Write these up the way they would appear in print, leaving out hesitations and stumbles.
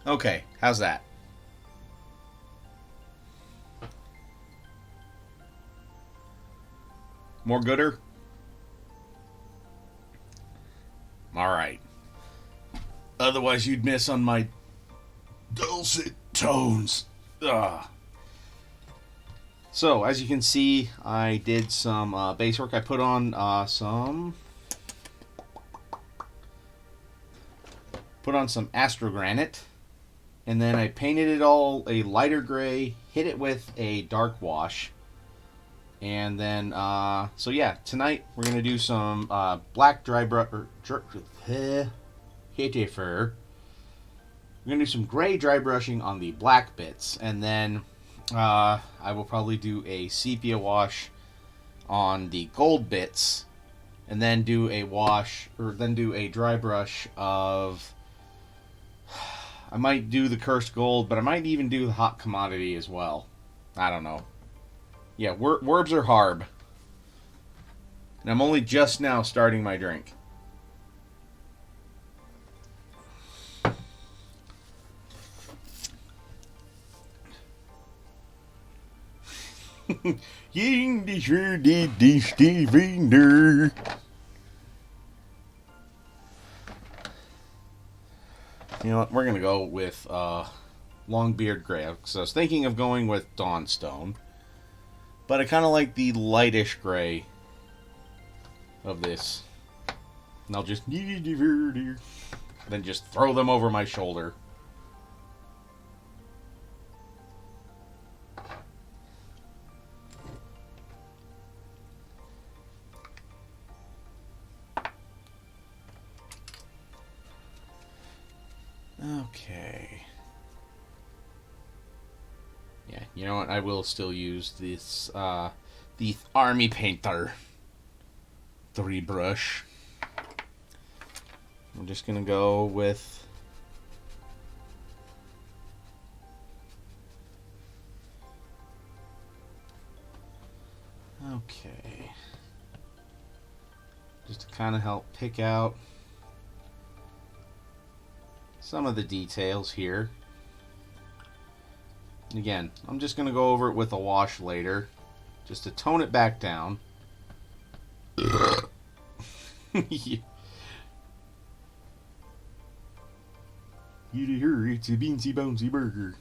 Okay, how's that? More gooder? Alright. Otherwise, you'd miss on my dulcet tones. Ugh. So, as you can see, I did some base work. I put on some astrogranite, and then I painted it all a lighter gray, hit it with a dark wash, and then so yeah, tonight we're gonna do some black dry brush. We're gonna do some gray dry brushing on the black bits, and then I will probably do a sepia wash on the gold bits, and then do a wash or then do a dry brush of. I might do the cursed gold, but I might even do the hot commodity as well. I don't know. Yeah, werbs are harb, and I'm only just now starting my drink. Ying die sure did die Stevener. You know what? We're gonna go with Longbeard Gray. Because I was thinking of going with Dawnstone, but I kind of like the lightish gray of this. And I'll just then just throw them over my shoulder. Okay. Yeah, you know what? I will still use this, the Army Painter 3 brush. I'm just gonna go with. Okay. Just to kind of help pick out some of the details here. Again, I'm just going to go over it with a wash later, just to tone it back down. Yeah. You hear it's a beansy bouncy burger.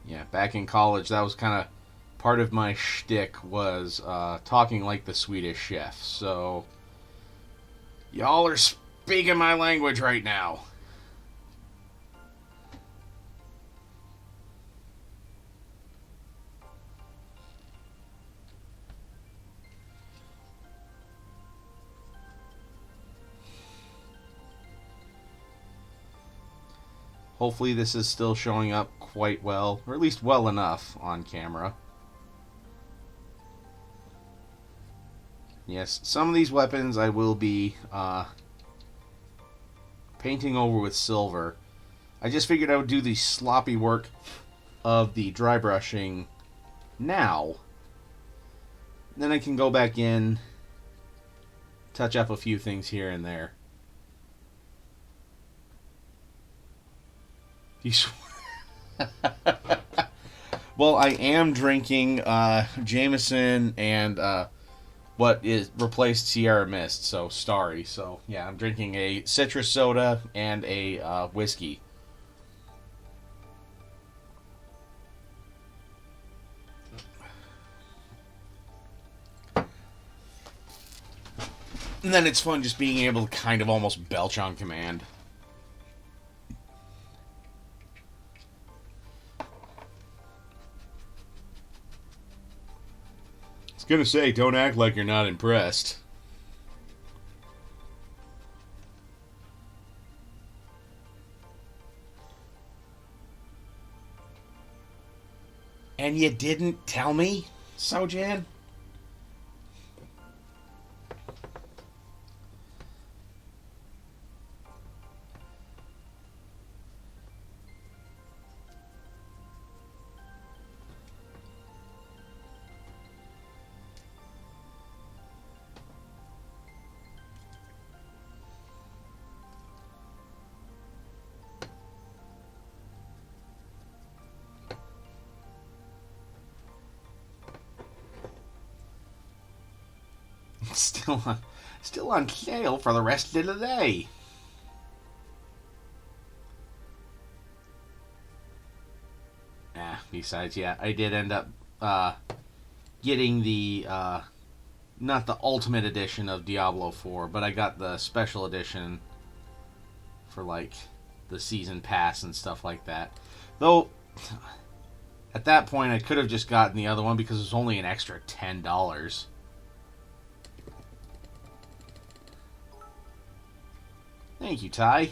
Yeah, back in college, that was kind of part of my shtick was talking like the Swedish chef. So y'all are speaking my language right now. Hopefully this is still showing up quite well, or at least well enough on camera. Yes, some of these weapons I will be painting over with silver. I just figured I would do the sloppy work of the dry brushing now. Then I can go back in, touch up a few things here and there. Well, I am drinking Jameson and what is replaced Sierra Mist, so Starry. So yeah, I'm drinking a citrus soda and a whiskey. And then it's fun just being able to kind of almost belch on command. I was gonna say, don't act like you're not impressed. And you didn't tell me, Sojan? Still on sale for the rest of the day. Besides, yeah, I did end up getting the not the ultimate edition of Diablo 4, but I got the special edition for like the season pass and stuff like that. Though at that point I could have just gotten the other one because it was only an extra $10. Thank you, Ty.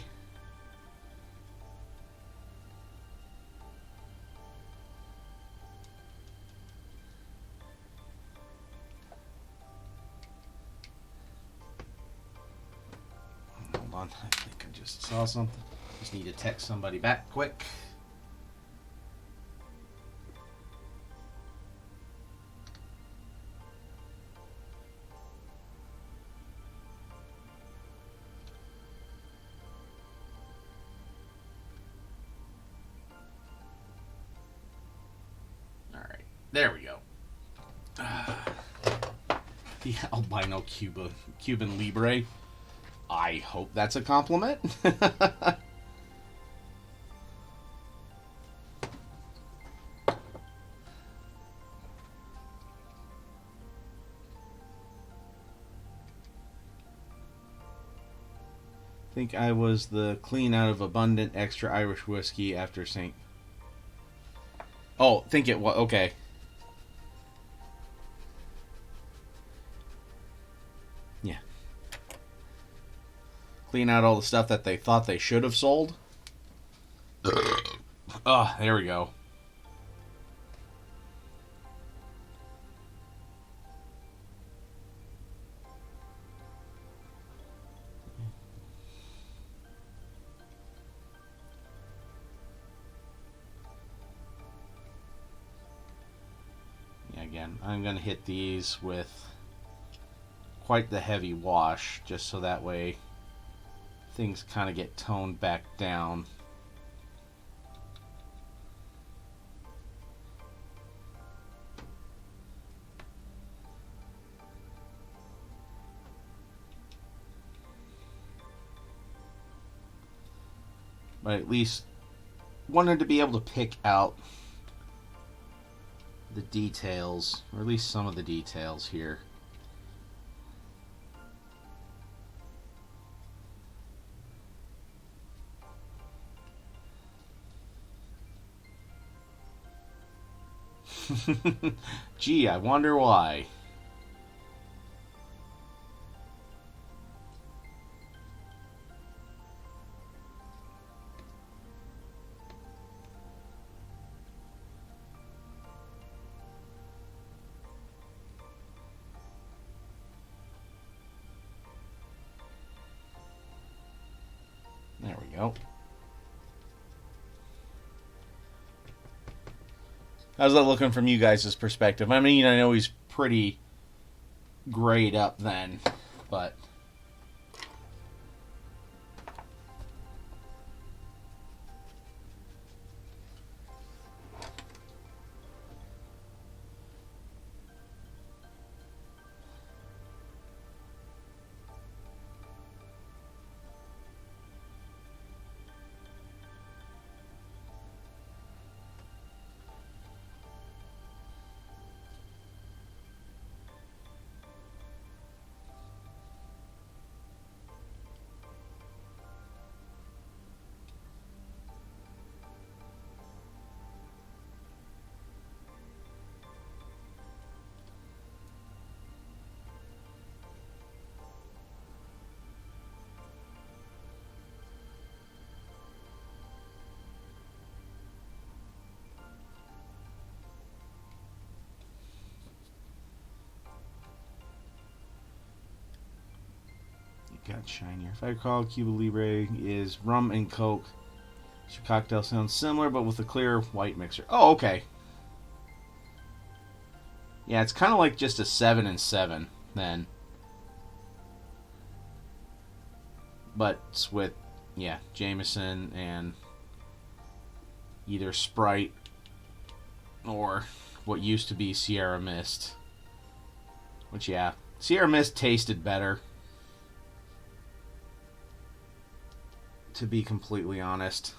Hold on, I think I just saw something. Just need to text somebody back quick. Alright, there we go. The albino Cuban Libre. I hope that's a compliment. Think I was the clean out of abundant extra Irish whiskey after St. Oh, think it was. Okay. Yeah. Clean out all the stuff that they thought they should have sold. Oh, there we go. Again, I'm going to hit these with quite the heavy wash, just so that way things kind of get toned back down. But at least wanted to be able to pick out the details, or at least some of the details here. Gee, I wonder why. There we go. How's that looking from you guys' perspective? I mean, I know he's pretty grayed up then, but... Got shinier. If I recall, Cuba Libre is rum and coke. Your cocktail sounds similar, but with a clear white mixer. Oh, okay. Yeah, it's kind of like just a 7 and 7 then. But it's with, yeah, Jameson and either Sprite or what used to be Sierra Mist. Which, yeah, Sierra Mist tasted better, to be completely honest.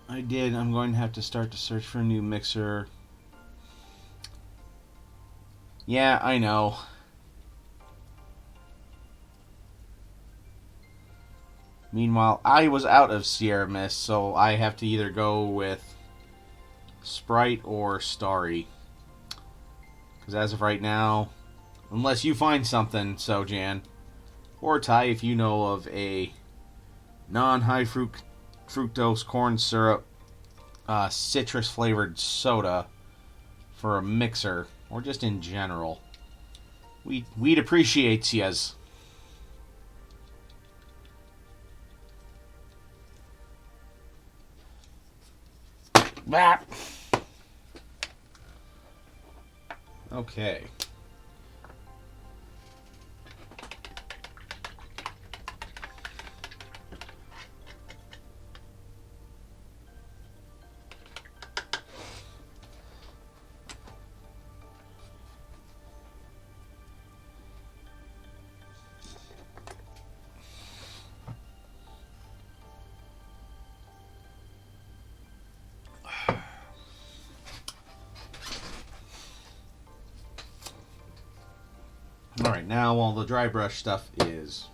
I did. I'm going to have to start to search for a new mixer. Yeah, I know. Meanwhile, I was out of Sierra Mist, so I have to either go with Sprite or Starry. Because as of right now, unless you find something, Sojan, or Ty, if you know of a non-high fructose corn syrup citrus flavored soda for a mixer, or just in general, we'd appreciate yous. Okay. Alright, now all the dry brush stuff is...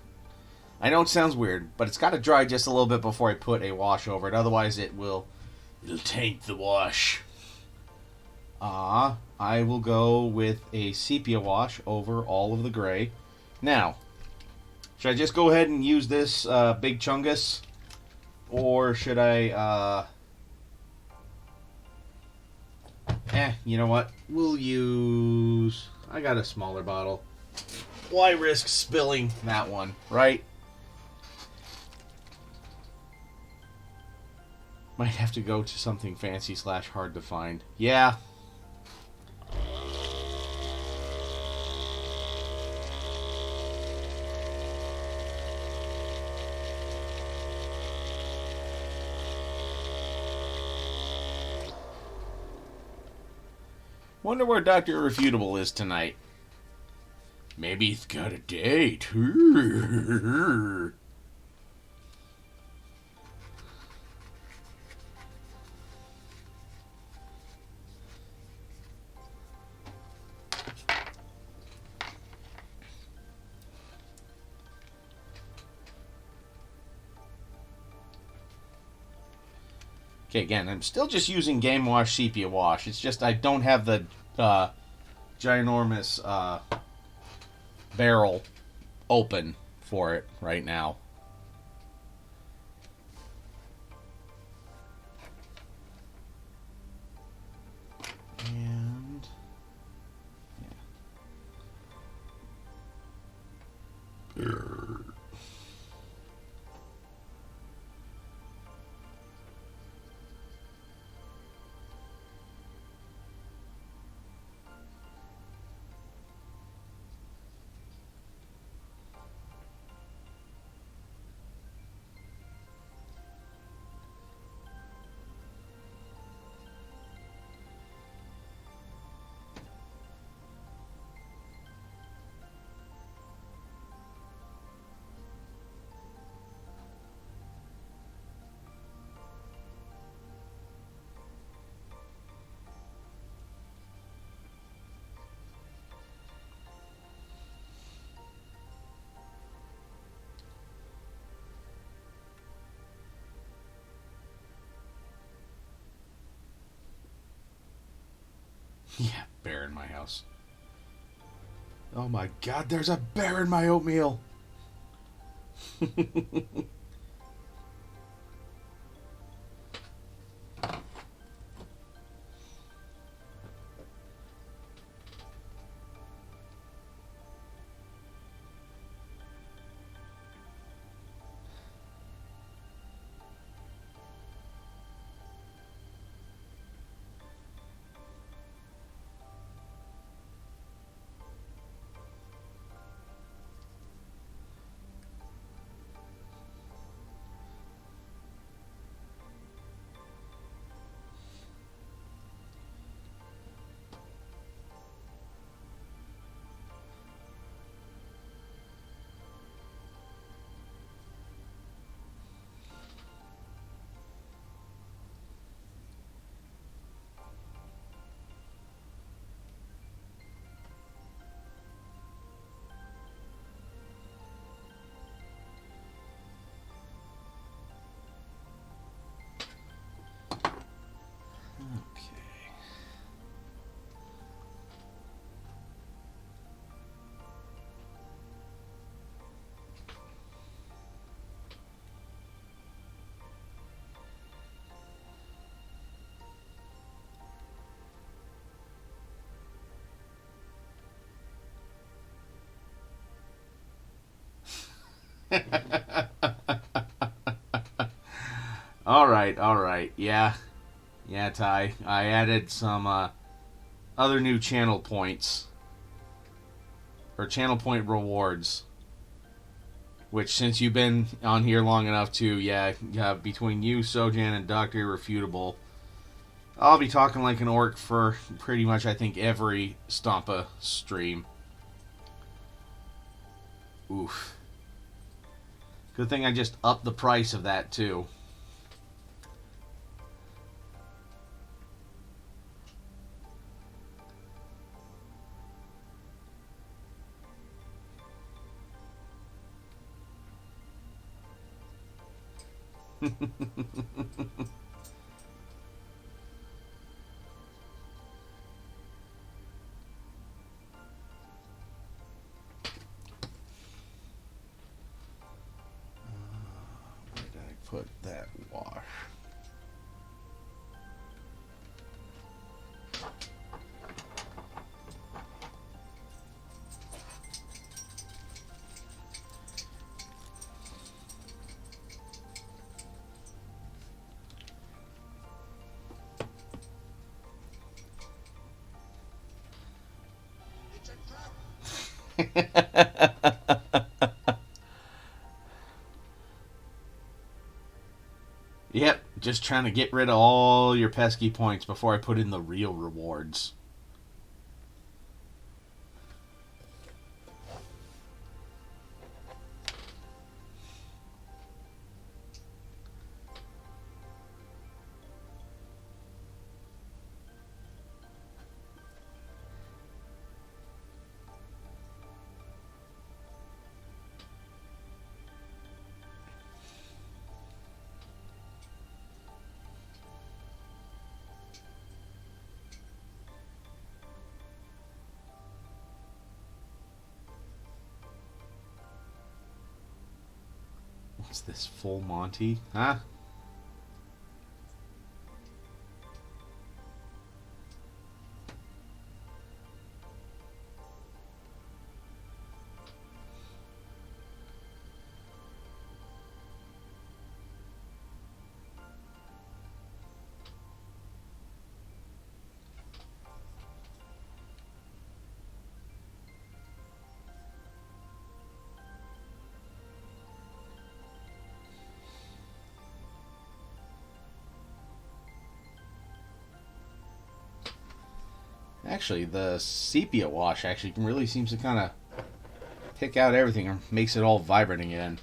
I know it sounds weird, but it's got to dry just a little bit before I put a wash over it. Otherwise it'll taint the wash. I will go with a sepia wash over all of the gray. Now, should I just go ahead and use this Big Chungus? Or should I... you know what? We'll use... I got a smaller bottle. Why risk spilling that one, right? Might have to go to something fancy / hard to find. Yeah. Wonder where Dr. Irrefutable is tonight. Maybe he's got a date. Okay, again, I'm still just using Game Wash Sepia Wash. It's just I don't have the ginormous barrel open for it right now. And... yeah. Yeah, bear in my house. Oh my god, there's a bear in my oatmeal! Okay. All right. Yeah. Yeah, Ty. I added some other new channel points. Or channel point rewards. Which, since you've been on here long enough too, yeah, between you, Sojan, and Dr. Irrefutable, I'll be talking like an orc for pretty much, I think, every Stompa stream. Oof. Good thing I just upped the price of that, too. Where did I put that wash? Yep, just trying to get rid of all your pesky points before I put in the real rewards. What's this, full Monty? Huh? Actually, the sepia wash actually really seems to kind of pick out everything or makes it all vibrant again.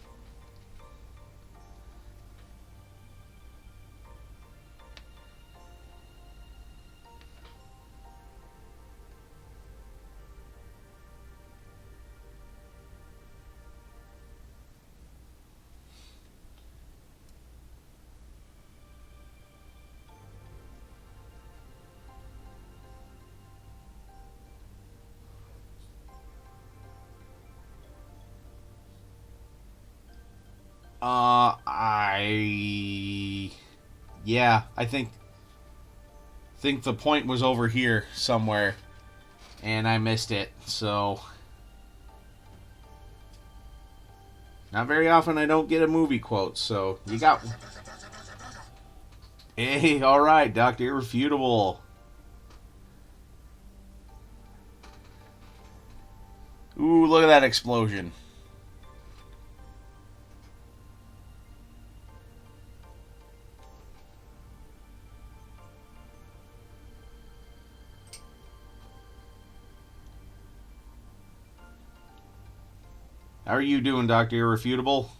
I yeah, I think the point was over here somewhere, and I missed it. So not very often I don't get a movie quote. So you got. Hey, all right, Doctor Irrefutable. Ooh, look at that explosion. How are you doing, Doctor Irrefutable?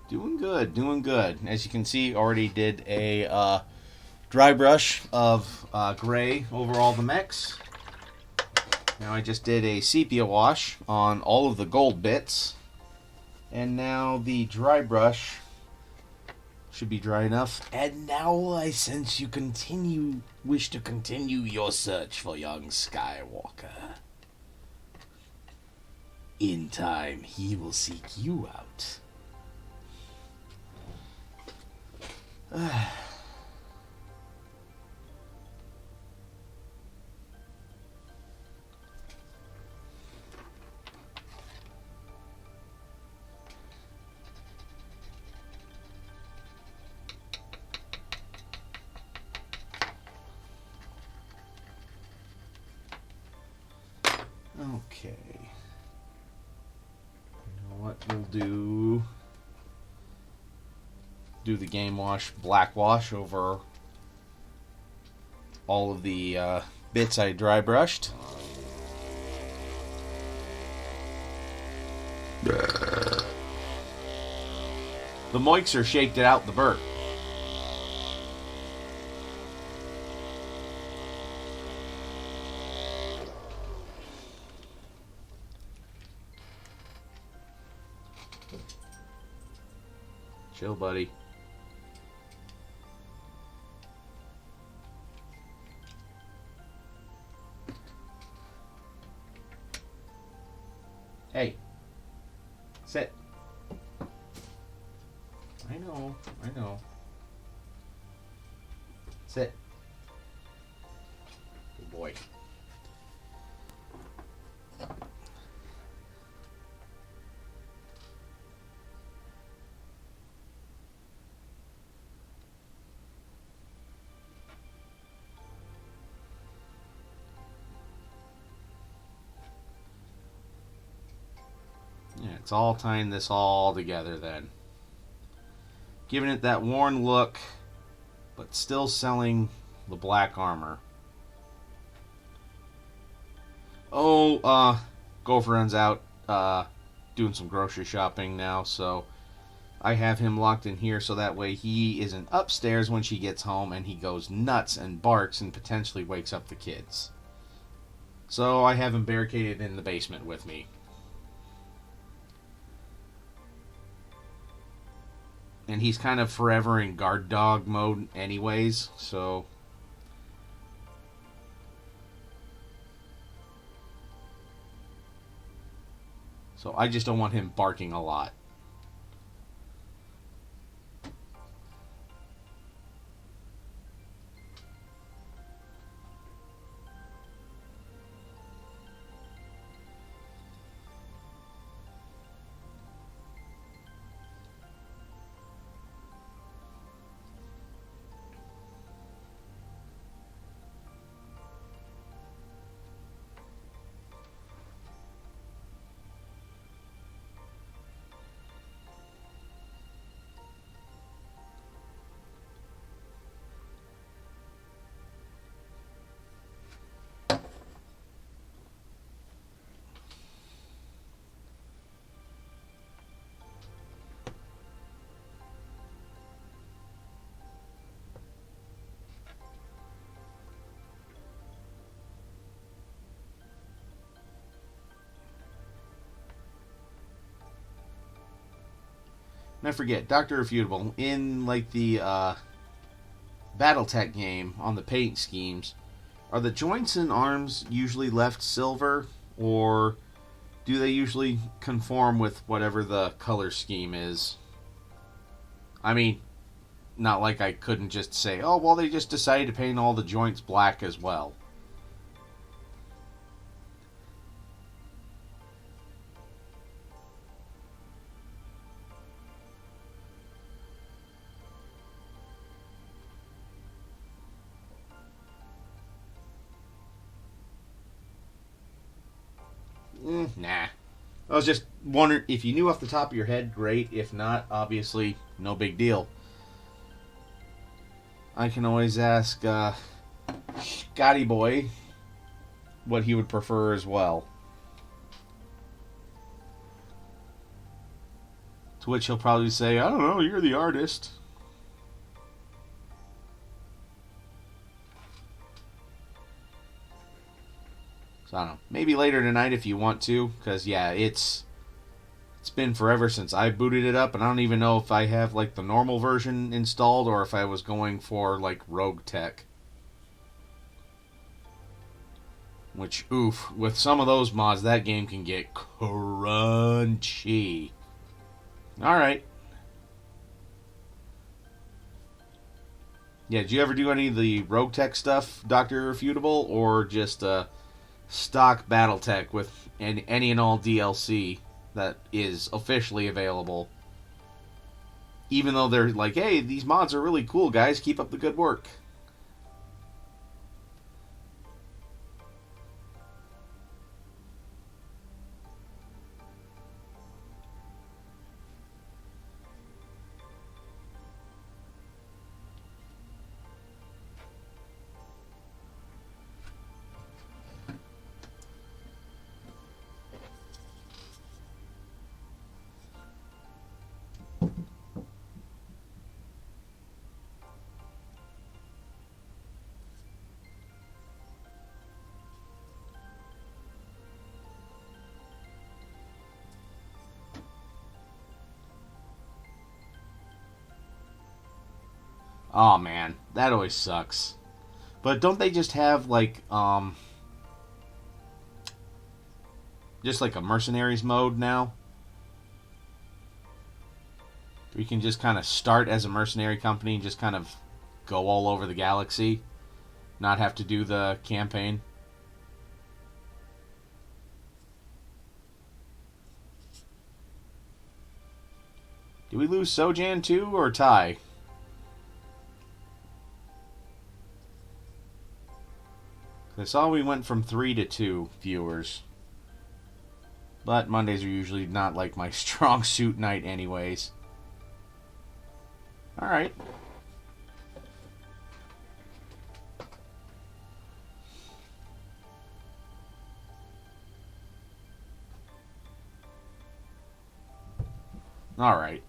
Doing good, doing good. As you can see, already did a dry brush of gray over all the mechs. Now I just did a sepia wash on all of the gold bits. And now the dry brush should be dry enough. And now I sense you wish to continue your search for young Skywalker. In time, he will seek you out. Okay. You know what we'll do? Do the game wash, black wash over all of the bits I dry brushed. The moixer shaked it out the burp. Chill, buddy. Hey. Sit. I know. Sit. Good boy. Yeah, it's all tying this all together then. Giving it that worn look, but still selling the black armor. Oh, girlfriend's out doing some grocery shopping now, so I have him locked in here so that way he isn't upstairs when she gets home and he goes nuts and barks and potentially wakes up the kids. So I have him barricaded in the basement with me. And he's kind of forever in guard dog mode anyways, so I just don't want him barking a lot. And I forget, Dr. Refutable, in like the Battletech game on the paint schemes, are the joints and arms usually left silver, or do they usually conform with whatever the color scheme is? I mean, not like I couldn't just say, oh, well, they just decided to paint all the joints black as well. Nah. I was just wondering if you knew off the top of your head, great. If not, obviously, no big deal. I can always ask Scotty Boy what he would prefer as well. To which he'll probably say, I don't know, you're the artist. So I don't know. Maybe later tonight if you want to, because yeah, it's been forever since I booted it up, and I don't even know if I have like the normal version installed or if I was going for like Rogue Tech. Which, oof, with some of those mods, that game can get crunchy. Alright. Yeah, did you ever do any of the Rogue Tech stuff, Dr. Irrefutable, or just stock Battletech with any and all DLC that is officially available? Even though they're like, hey, these mods are really cool, guys, keep up the good work. Oh man, that always sucks. But don't they just have just like a mercenaries mode now? We can just kind of start as a mercenary company and just kind of go all over the galaxy, not have to do the campaign. Did we lose Sojan too, or Ty? I saw we went from 3 to 2 viewers. But Mondays are usually not like my strong suit night anyways. Alright. Alright.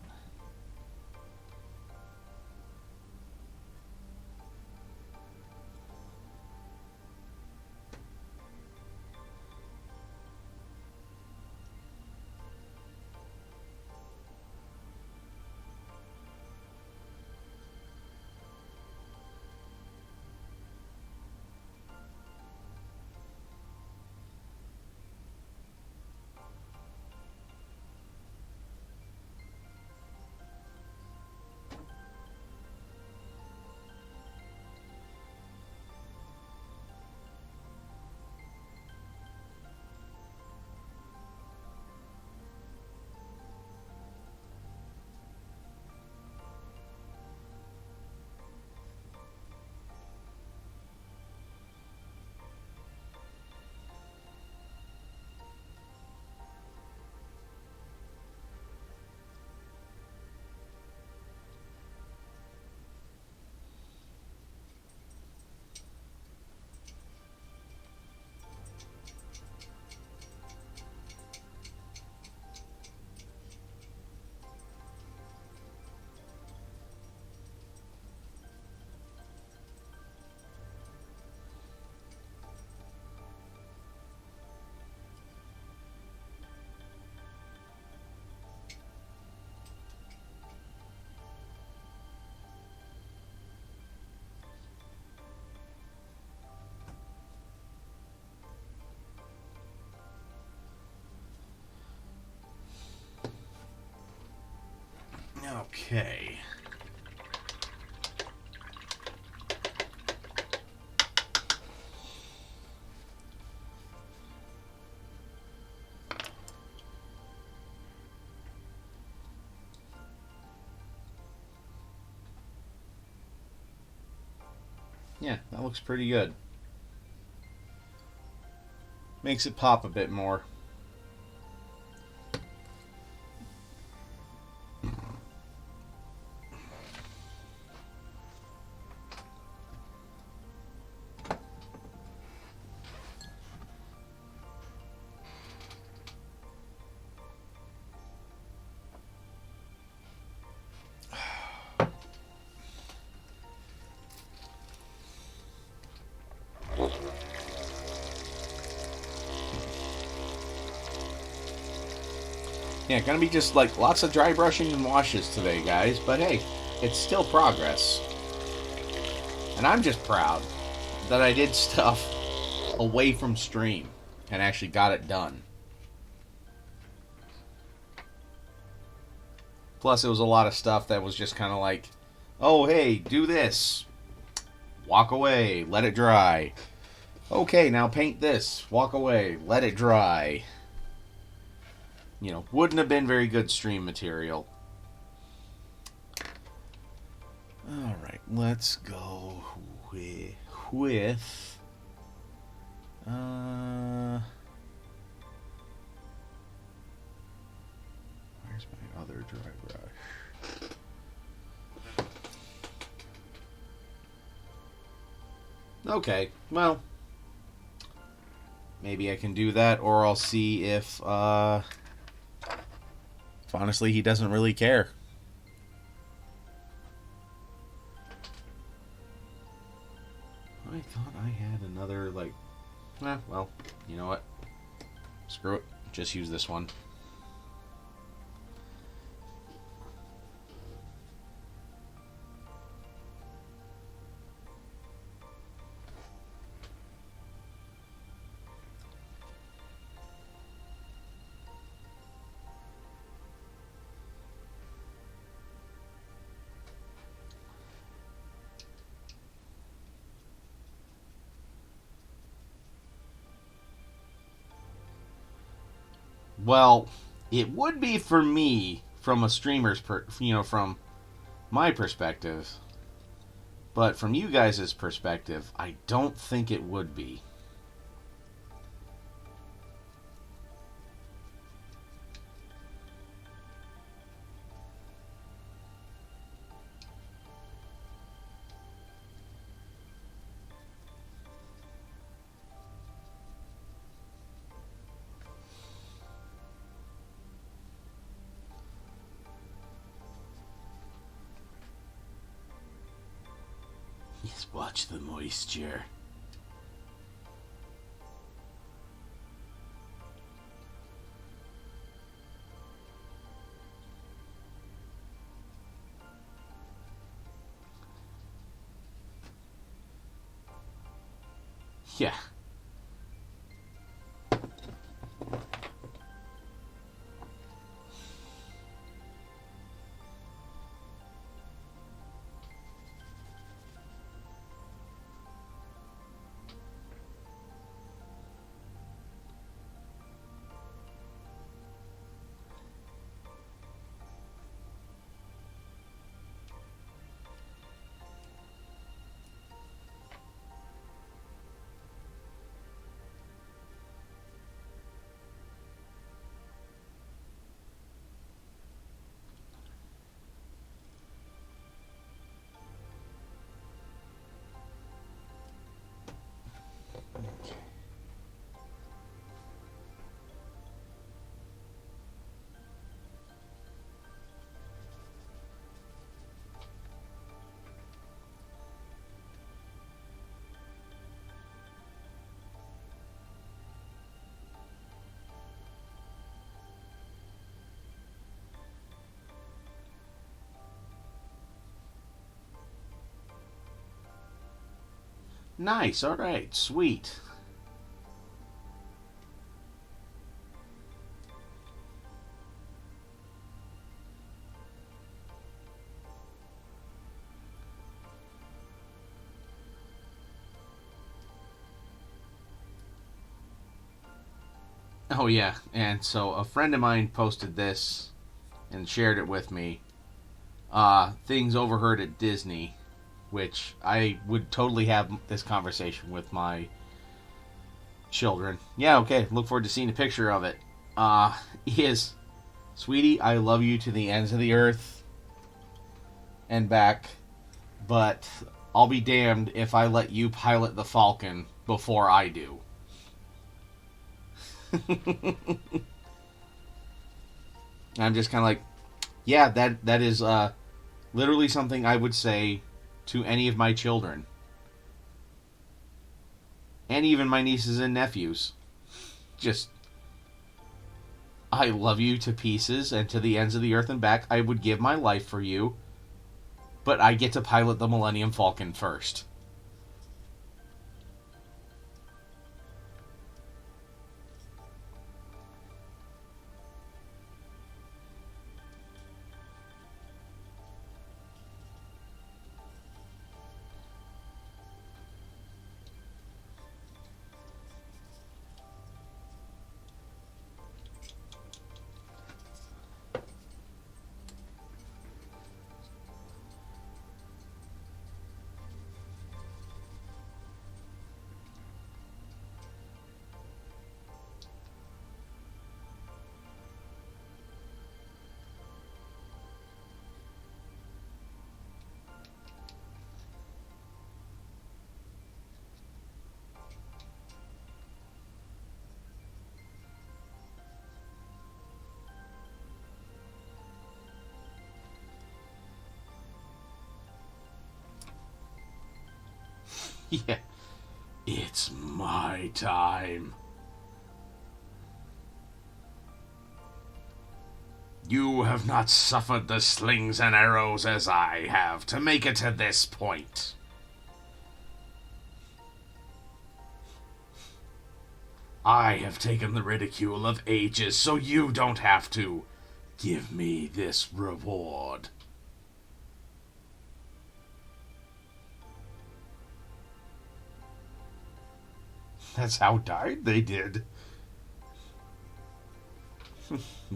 Okay. Yeah, that looks pretty good. Makes it pop a bit more. Yeah, gonna be just like lots of dry brushing and washes today, guys. But hey, it's still progress. And I'm just proud that I did stuff away from stream and actually got it done. Plus, it was a lot of stuff that was just kind of like, oh, hey, do this. Walk away, let it dry. Okay, now paint this. Walk away, let it dry. You know, wouldn't have been very good stream material. Alright, let's go with where's my other dry brush? Okay, well, maybe I can do that, or I'll see if honestly he doesn't really care. I thought I had another, like, well, you know what? Screw it. Just use this one. Well, it would be for me from a streamer's from my perspective, but from you guys' perspective, I don't think it would be. Just watch the moisture. Yeah. Nice. All right. Sweet. Oh yeah, and so a friend of mine posted this and shared it with me. Things overheard at Disney, which I would totally have this conversation with my children. Yeah, okay. Look forward to seeing a picture of it. Is sweetie, I love you to the ends of the earth and back, but I'll be damned if I let you pilot the Falcon before I do. I'm just kind of like, yeah, that is literally something I would say to any of my children, and even my nieces and nephews. Just, I love you to pieces and to the ends of the earth and back. I would give my life for you, but I get to pilot the Millennium Falcon first. Yeah, it's my time. You have not suffered the slings and arrows as I have to make it to this point. I have taken the ridicule of ages so you don't have to. Give me this reward. That's how died they did.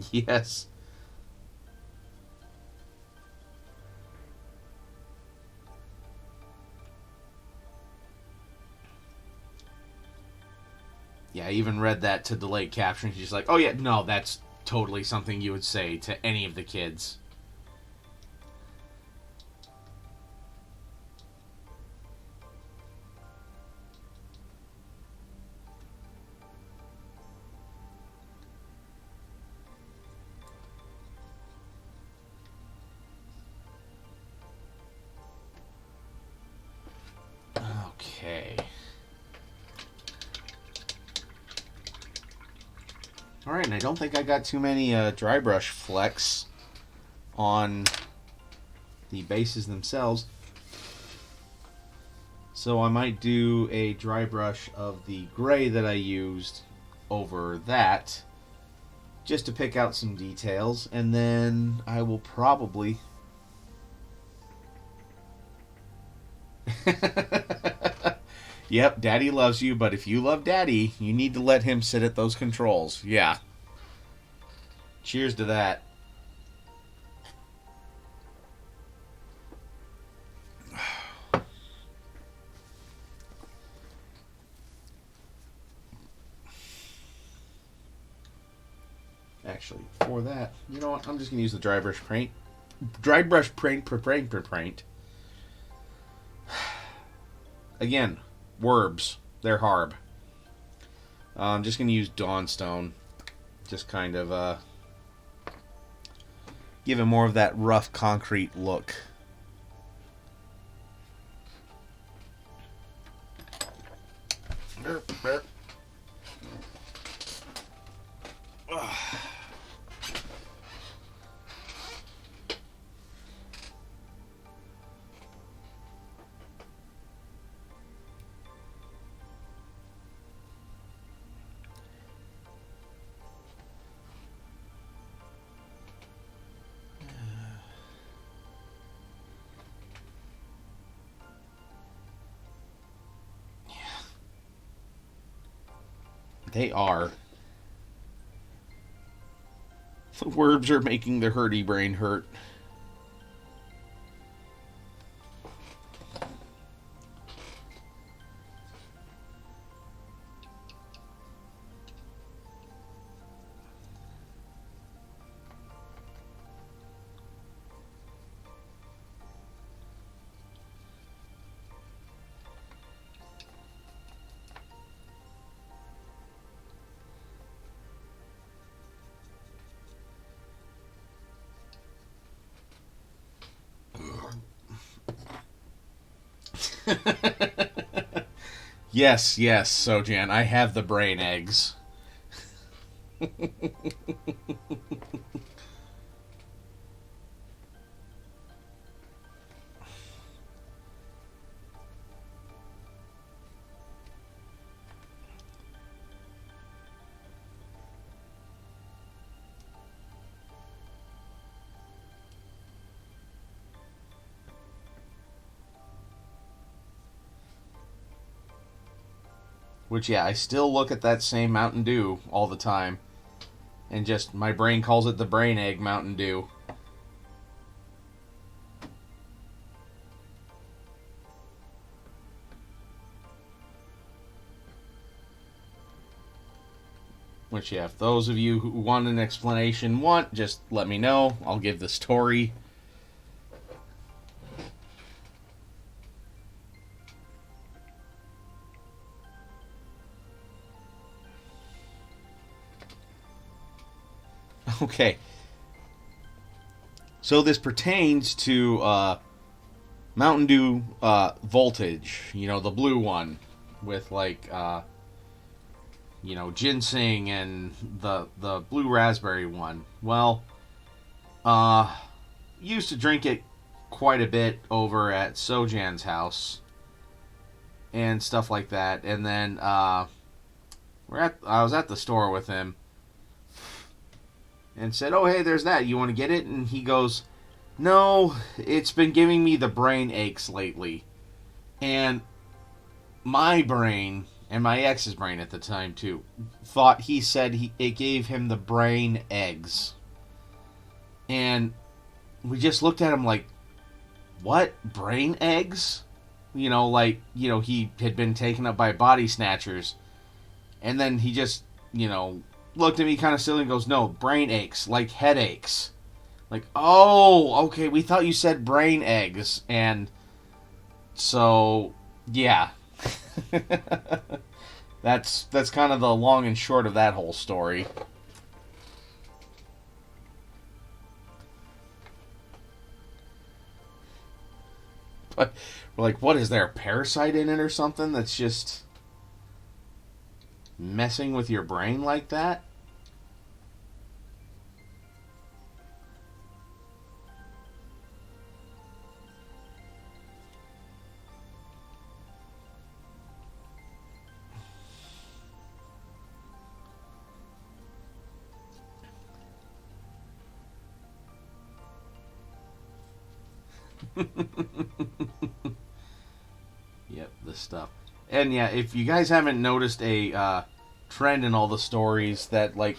Yes. Yeah, I even read that to delayed caption. She's like, oh yeah, no, that's totally something you would say to any of the kids. Okay. Alright, and I don't think I got too many dry brush flecks on the bases themselves. So I might do a dry brush of the gray that I used over that, just to pick out some details, and then I will probably... Yep, Daddy loves you, but if you love Daddy, you need to let him sit at those controls. Yeah. Cheers to that. Actually, for that, you know what? I'm just gonna use the dry brush paint. Dry brush paint. Again, Werbs. They're Harb. I'm just gonna use Dawnstone. Just kind of give it more of that rough concrete look. Burp, burp. They are. The worms are making the hurdy brain hurt. Yes, yes, Sojan, I have the brain eggs. Which, yeah, I still look at that same Mountain Dew all the time. And just, my brain calls it the Brain Egg Mountain Dew. Which, yeah, if those of you who want an explanation just let me know. I'll give the story. Okay. So this pertains to Mountain Dew Voltage. You know, the blue one with like ginseng and the blue raspberry one. Well, used to drink it quite a bit over at Sojan's house and stuff like that. And then I was at the store with him and said, "Oh, hey, there's that. You want to get it?" And he goes, "No, it's been giving me the brain aches lately." And my brain, and my ex's brain at the time too, thought he said it gave him the brain eggs. And we just looked at him like, what? Brain eggs? He had been taken up by body snatchers. And then he just, looked at me kind of silly and goes, "No, brain aches, like headaches." Like, oh, okay, we thought you said brain eggs. And so, yeah. That's kind of the long and short of that whole story. But we're like, what is there, a parasite in it or something that's just messing with your brain like that? Yep, this stuff. And yeah, if you guys haven't noticed a trend in all the stories, that like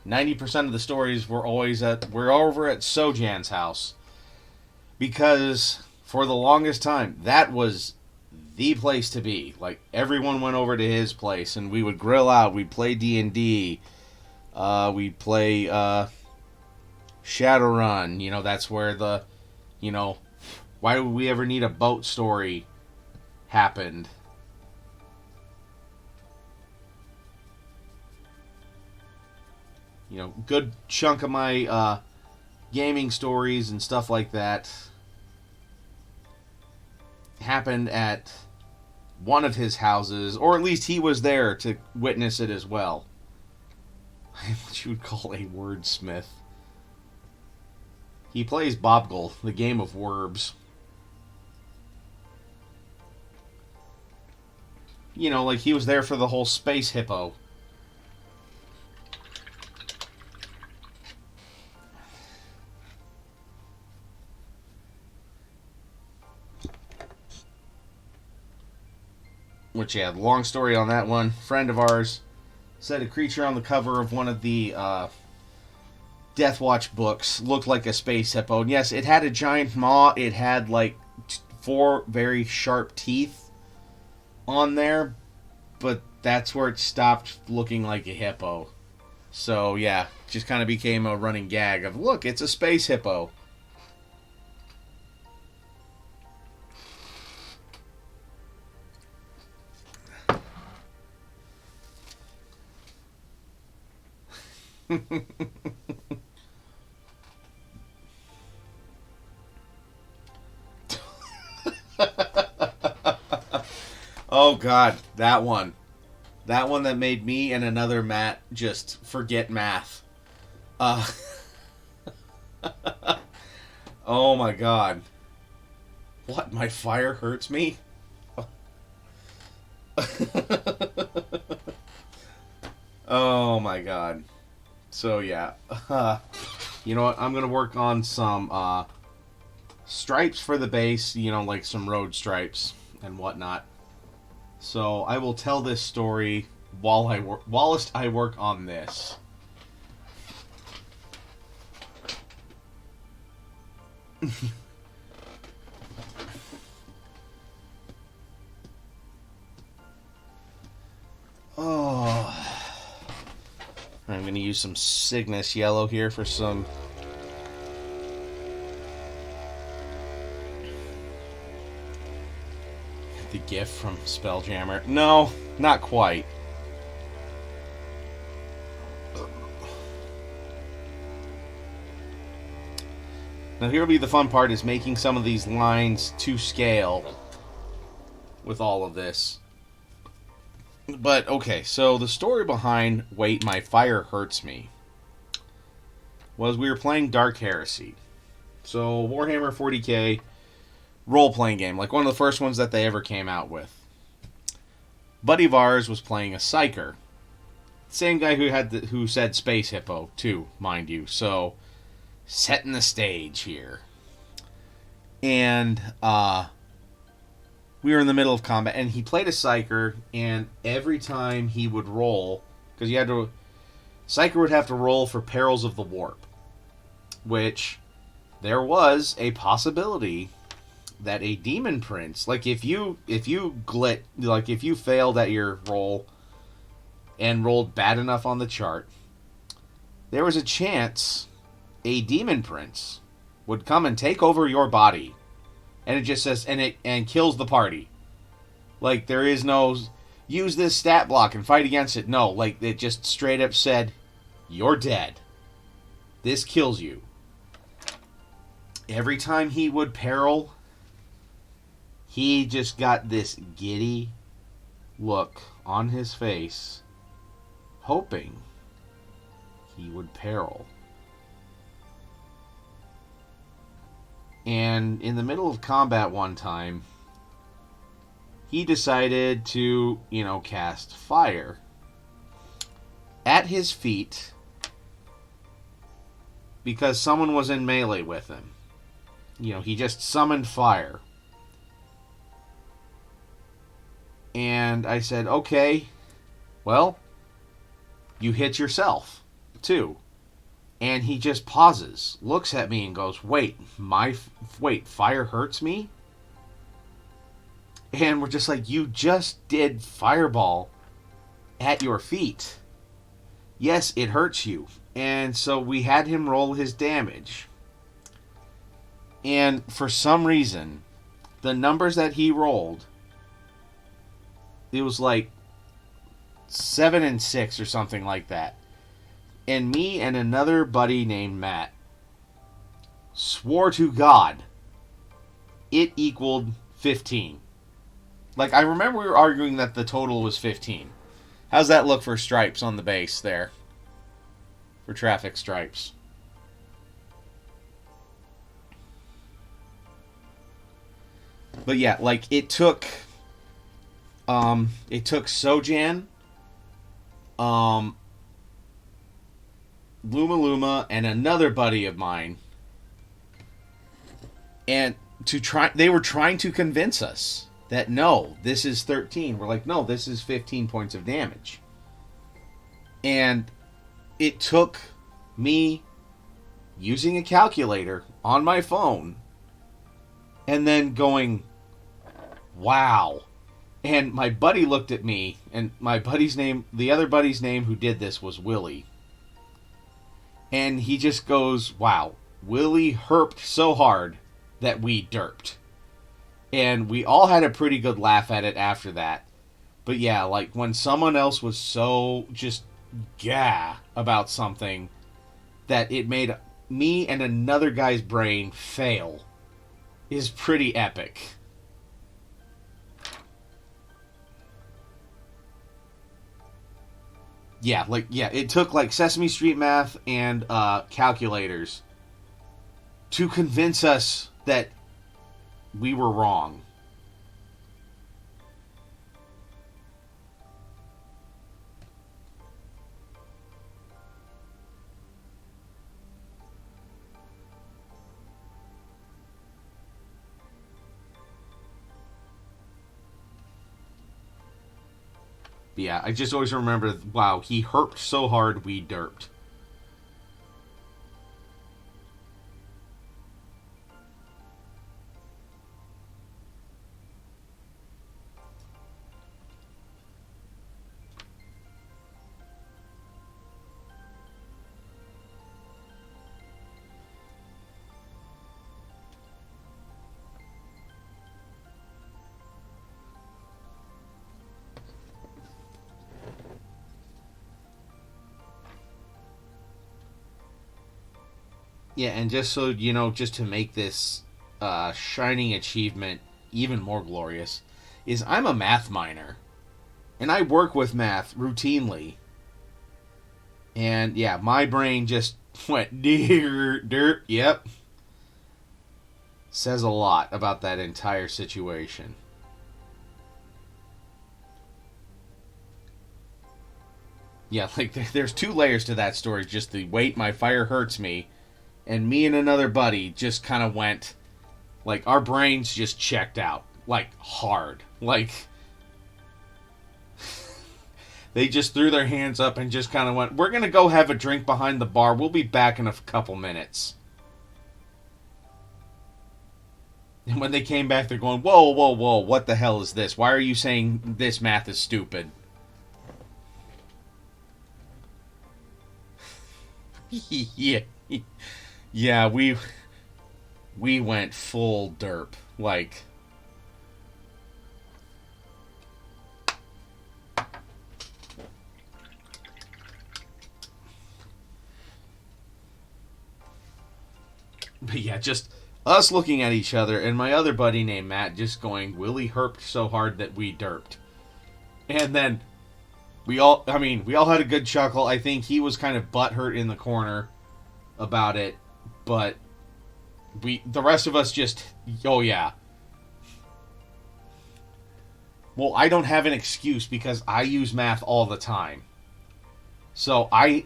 90% of the stories we're over at Sojan's house, because for the longest time that was the place to be. Like, everyone went over to his place, and we would grill out. We'd play D&D. We'd play Shadowrun. That's where the why would we ever need a boat story happened. Good chunk of my gaming stories and stuff like that happened at one of his houses, or at least he was there to witness it as well. What you would call a wordsmith. He plays Bobgle, the game of words. Like he was there for the whole space hippo. Which, yeah, long story on that one. Friend of ours said a creature on the cover of one of the Death Watch books looked like a space hippo. And yes, it had a giant maw. It had like 4 very sharp teeth on there, but that's where it stopped looking like a hippo. So yeah, just kind of became a running gag of, look, it's a space hippo. Oh god, that one. That one that made me and another Matt just forget math. Uh, oh my god. What, my fire hurts me? Oh my god. So yeah. You know what? I'm going to work on some stripes for the base, you know, like some road stripes and whatnot. So I will tell this story whilst I work on this. Oh, I'm going to use some Cygnus yellow here for some. The gift from Spelljammer. No, not quite. Now here will be the fun part, is making some of these lines to scale with all of this. But, okay, so the story behind Wait, My Fire Hurts Me was we were playing Dark Heresy. So, Warhammer 40k role-playing game, like one of the first ones that they ever came out with. Buddy of ours was playing a Psyker. Same guy who said Space Hippo, too, mind you. So, setting the stage here. And, we were in the middle of combat, and he played a Psyker, and every time he would roll, because Psyker would have to roll for Perils of the Warp, which there was a possibility that a Demon Prince, like if you failed at your roll and rolled bad enough on the chart, there was a chance a Demon Prince would come and take over your body. And it just says, and kills the party. Like, there is no, use this stat block and fight against it. No, like, it just straight up said, you're dead. This kills you. Every time he would peril, he just got this giddy look on his face, hoping he would peril. And in the middle of combat one time, he decided to, cast fire at his feet because someone was in melee with him. He just summoned fire. And I said, okay, well, you hit yourself, too. And he just pauses, looks at me and goes, wait, fire hurts me? And we're just like, you just did fireball at your feet. Yes, it hurts you. And so we had him roll his damage. And for some reason, the numbers that he rolled, it was like 7 and 6 or something like that. And me and another buddy named Matt swore to God it equaled 15. Like, I remember we were arguing that the total was 15. How's that look for stripes on the base there? For traffic stripes. But yeah, like, it took Sojan, Luma and another buddy of mine, and they were trying to convince us that no, this is 13. We're like, no, this is 15 points of damage. And it took me, using a calculator on my phone and then going, wow. And my buddy looked at me, and my buddy's name, the other buddy's name who did this was Willie. And he just goes, wow, Willie herped so hard that we derped. And we all had a pretty good laugh at it after that. But yeah, like when someone else was so just gah about something that it made me and another guy's brain fail is pretty epic. Yeah, it took like Sesame Street math and calculators to convince us that we were wrong. But yeah, I just always remember, wow, he herped so hard we derped. Yeah, and just so you know, just to make this shining achievement even more glorious, is I'm a math minor. And I work with math routinely. And yeah, my brain just went dirt. Yep. Says a lot about that entire situation. Yeah, like there's two layers to that story. Just the wait, my fire hurts me. And me and another buddy just kind of went, like, our brains just checked out. Like, hard. Like, they just threw their hands up and just kind of went, we're going to go have a drink behind the bar. We'll be back in a couple minutes. And when they came back, they're going, whoa, what the hell is this? Why are you saying this math is stupid? Yeah. Yeah, we went full derp. Like, but yeah, just us looking at each other and my other buddy named Matt just going, Willie herped so hard that we derped. And then we all had a good chuckle. I think he was kind of butthurt in the corner about it, but the rest of us just, oh yeah. Well, I don't have an excuse because I use math all the time. So I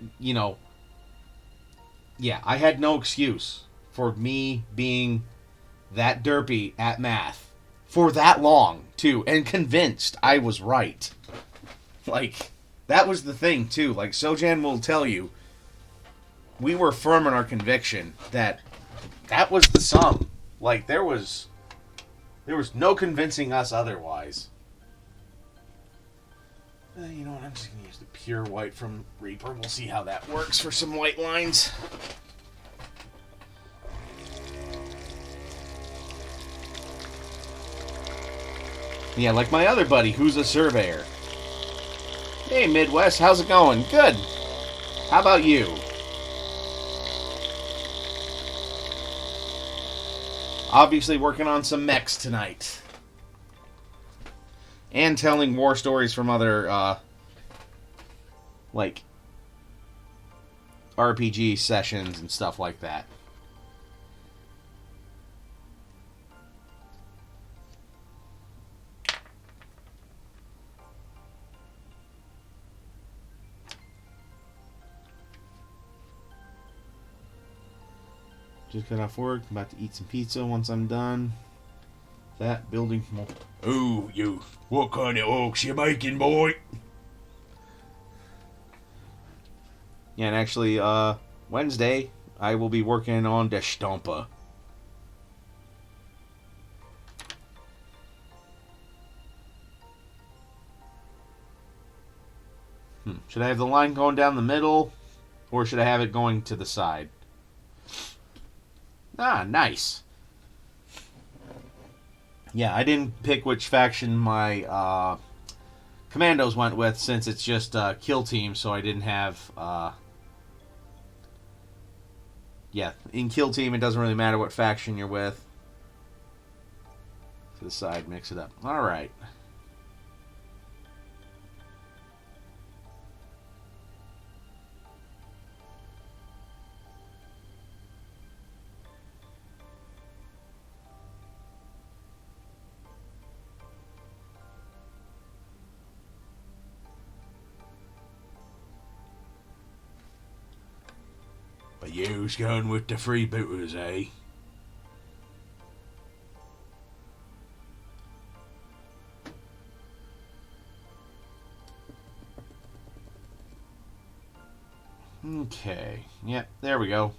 had no excuse for me being that derpy at math for that long, too, and convinced I was right. Like, that was the thing, too. Like, Sojan will tell you, we were firm in our conviction that was the sum. Like, there was no convincing us otherwise. You know what? I'm just going to use the pure white from Reaper. We'll see how that works for some white lines. Yeah, like my other buddy who's a surveyor. Hey, Midwest, how's it going? Good. How about you? Obviously working on some mechs tonight. And telling war stories from other, like, RPG sessions and stuff like that. Just got off work. I'm about to eat some pizza once I'm done. That building. Oh, you. What kind of oaks you making, boy? Yeah, and actually, Wednesday, I will be working on the Stompa. Should I have the line going down the middle, or should I have it going to the side? Ah, nice. Yeah, I didn't pick which faction my commandos went with, since it's just kill team, so I didn't have... yeah, in kill team, it doesn't really matter what faction you're with. To the side, mix it up. Alright. But you's going with the freebooters, eh? Okay. Yep, there we go.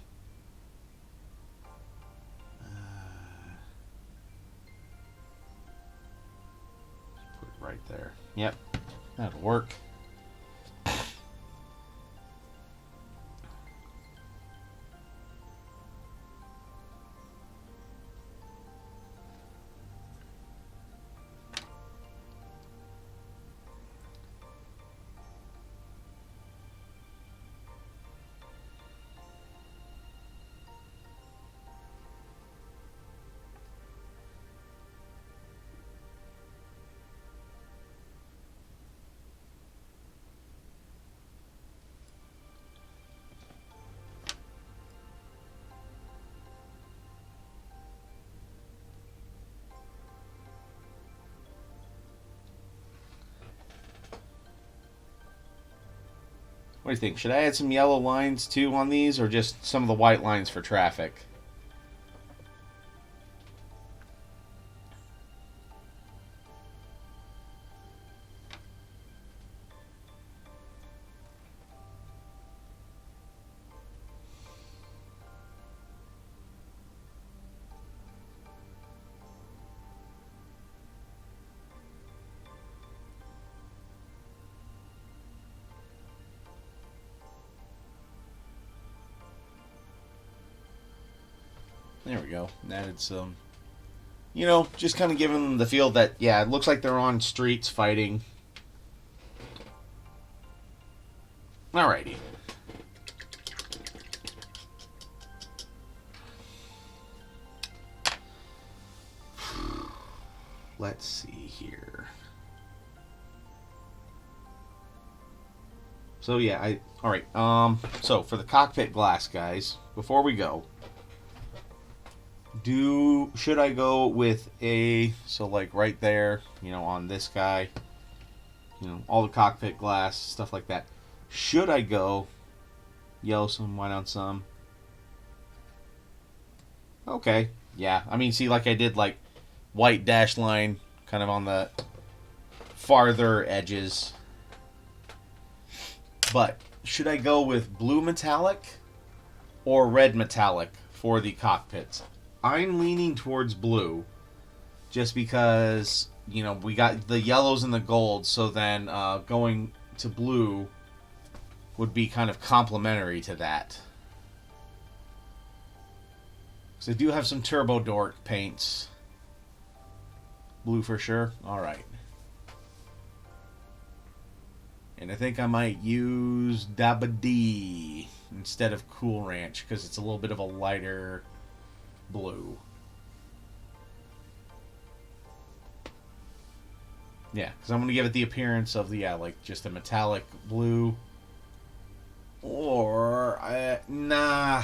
Put it right there. Yep, that'll work. What do you think? Should I add some yellow lines too on these, or just some of the white lines for traffic? There we go. Added some, just kind of giving them the feel that, yeah, it looks like they're on streets fighting. Alrighty. Let's see here. So yeah, alright, so for the cockpit glass, guys, before we go, should I go with so like right there, on this guy, all the cockpit glass, stuff like that. Should I go yellow some, white on some? Okay, yeah, I mean, see, like I did, like, white dash line kind of on the farther edges. But should I go with blue metallic or red metallic for the cockpits? I'm leaning towards blue, just because, we got the yellows and the golds, so then going to blue would be kind of complementary to that. So I do have some Turbo Dork paints. Blue for sure? Alright. And I think I might use Dabba D instead of Cool Ranch, because it's a little bit of a lighter blue. Yeah, because I'm going to give it the appearance of like just a metallic blue. Or, nah.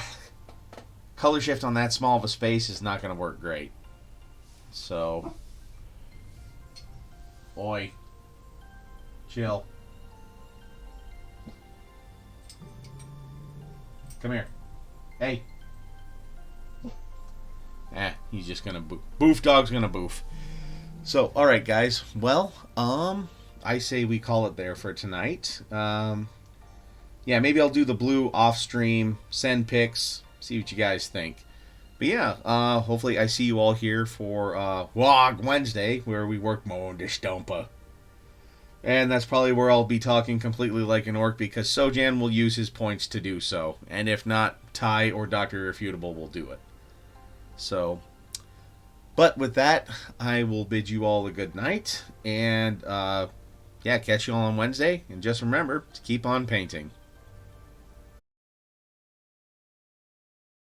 Color shift on that small of a space is not going to work great. So, oi. Chill. Come here. Hey. He's just gonna boof. Boof dog's gonna boof. So, alright guys. Well, I say we call it there for tonight. Yeah, maybe I'll do the blue off stream, send pics, See what you guys think. But yeah, hopefully I see you all here for Vlog Wednesday, where we work more on the Stompa. And that's probably where I'll be talking completely like an orc, because Sojan will use his points to do so. And if not, Ty or Dr. Irrefutable will do it. So, but with that, I will bid you all a good night. And, yeah, catch you all on Wednesday. And just remember to keep on painting.